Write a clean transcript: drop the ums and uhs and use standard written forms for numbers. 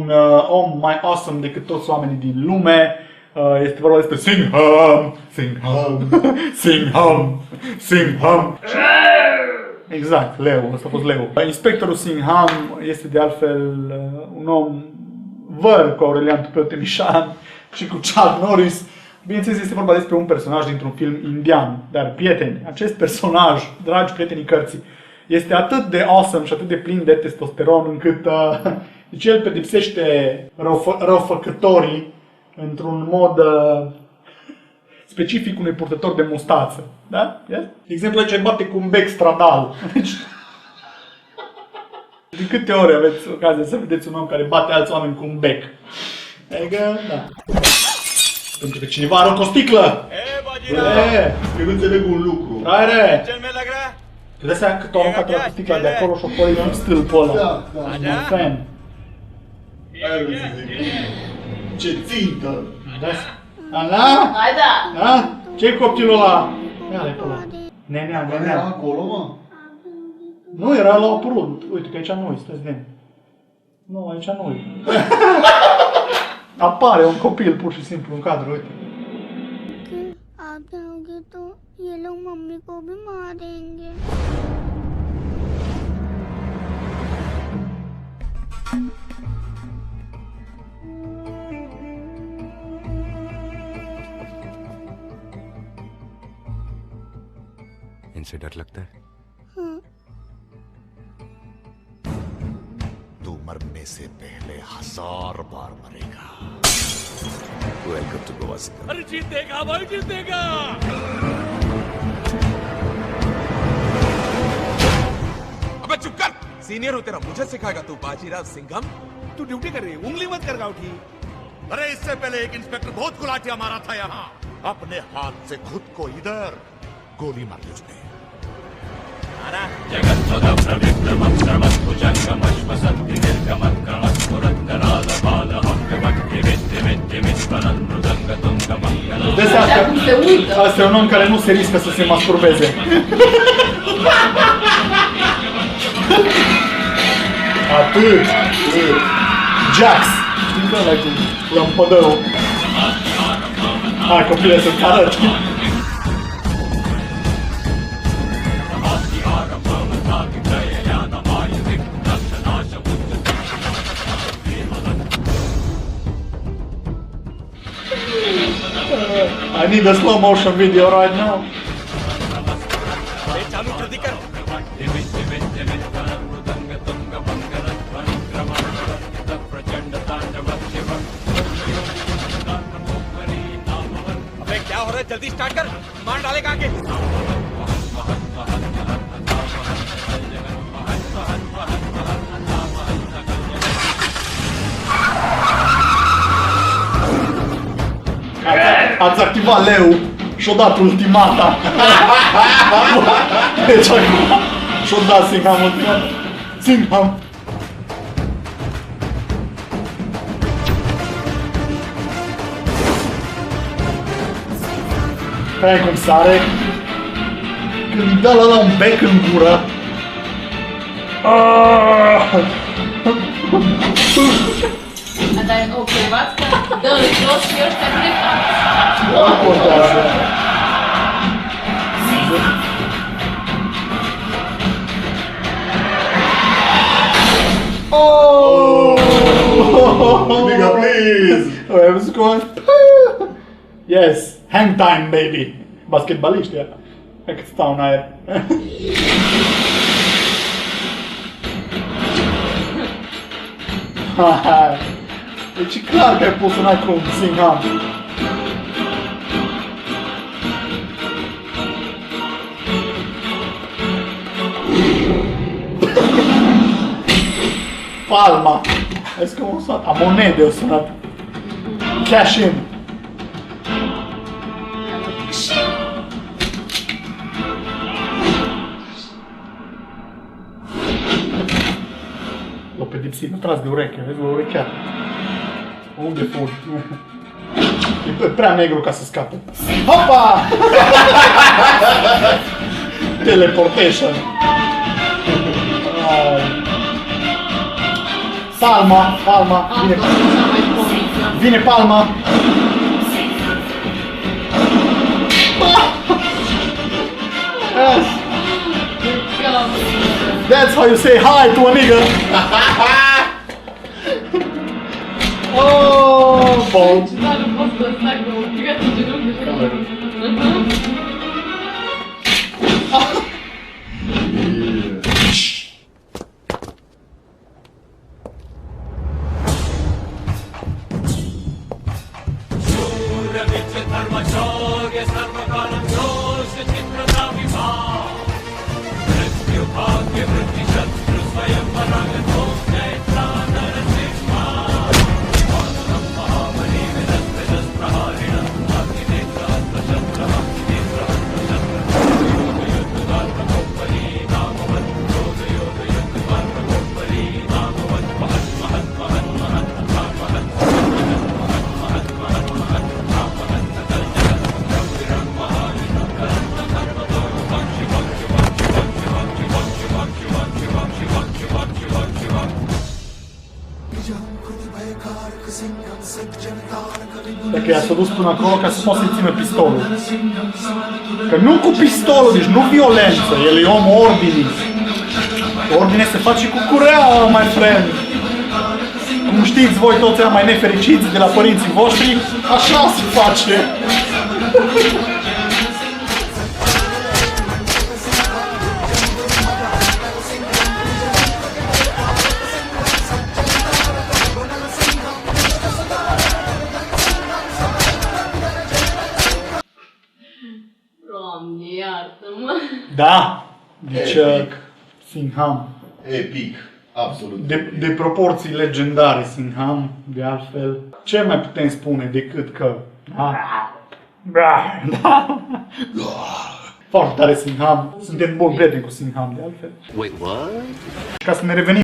un om mai awesome decât toți oamenii din lume. Este vorba despre Singham, Singham, Singham, Singham. Exact, leu, ăsta a fost leu. Inspectorul Singham este de altfel un om văr cu Aurelian Tupeu Temișan și cu Chuck Norris. Bineînțeles, este vorba despre un personaj dintr-un film indian. Dar, prieteni, acest personaj, dragi prietenii cărții, este atât de awesome și atât de plin de testosteron încât deci el pedepsește răufăcătorii într-un mod specific unui purtător de mustață. Da? Yes? De exemplu, aici îi bate cu un bec stradal. Deci, de câte ori aveți ocazia să vedeți un om care bate alți oameni cu un bec? Adică, da. Pentru că cineva are o costiclă! Eu nu înțeleg un lucru. Hai, re! Te dai seama cât o aruncat la sticla de acolo și o părit în stâlpul ăla. Da, da. Un fan. Aia vreau să zic. Ce țintă! Ana? Hai da! Da? Ce-i copilul ăla? Ia-le pe ăla. Nenea, Era nenea. acolo, mă? Nu, era la apărut. Uite că aici nu-i, stai să vedem. Nu, aici nu-i. Apare un copil pur și simplu în cadru, uite. आप जाओगे तो ये लोग मम्मी को भी मारेंगे। इनसे डर लगता है? तू मरने से पहले 1000 बार मरेगा। वेलकम टू गोवा सिंघम। अरे जीतेगा भाई जीतेगा। अबे चुप कर, सीनियर हो तेरा, मुझे सिखाएगा तू बाजीराव सिंघम? तू ड्यूटी कर रही है, उंगली मत कर गाउठी। अरे इससे पहले एक इंस्पेक्टर बहुत गुलाटियां मारा था यहाँ। अपने हाथ से खुद को इधर गोली मार ली उसने। Asta e un om care nu se riscă să se masturbeze. Atât! Jax! Știi că ăla cu lămpădău? Hai copile să-ți arăt! I need a slow motion video right now. चालू जल्दी कर। अबे क्या हो रहा है, जल्दी स्टार्ट कर, मार डालेगा आगे। Ați activat leu și-o dat ultimata. Deci acum și-o dat Singham ultimata. Singham. Hai cum sare. Când îi dă la un bec în gură. Dar observați că dă-l jos și ăștia plecați. Nu contează. Oh! Nigga, please! Ai văzut cum? Yes, hang time, baby. Basketbaliști ăia. Hai că stau în aer. Deci e clar că ai pus una cu Singham. Palma. Vezi cum a sunat? A monede a sunat. Cash in. L-a pedepsit, nu tras de ureche, vezi, o urecheată. Unde fug? E prea negru ca să scape. Hopa! Teleportation. Palma, palma, Asta vine, e cea mai comică. vine palma. Yes. That's how you say hi to a nigga. Oh, bom. Dar nu pot să stai cu un pic de genunchi. Dacă i-a dus până acolo ca să poată să-i țină pistolul. Că nu cu pistolul, deci nu violență, el e om ordinii. Ordine se face cu cureaua, my friend. Cum știți voi toți mai nefericiți de la părinții voștri, așa se face. Doamne, iartă-mă. Da, deci Singham. Epic. Absolut. De proporții legendare Singham, de altfel. Ce mai putem spune decât că... Da. Foarte tare Singham. Suntem buni prieteni cu Singham, de altfel. Wait, what? Ca să ne revenim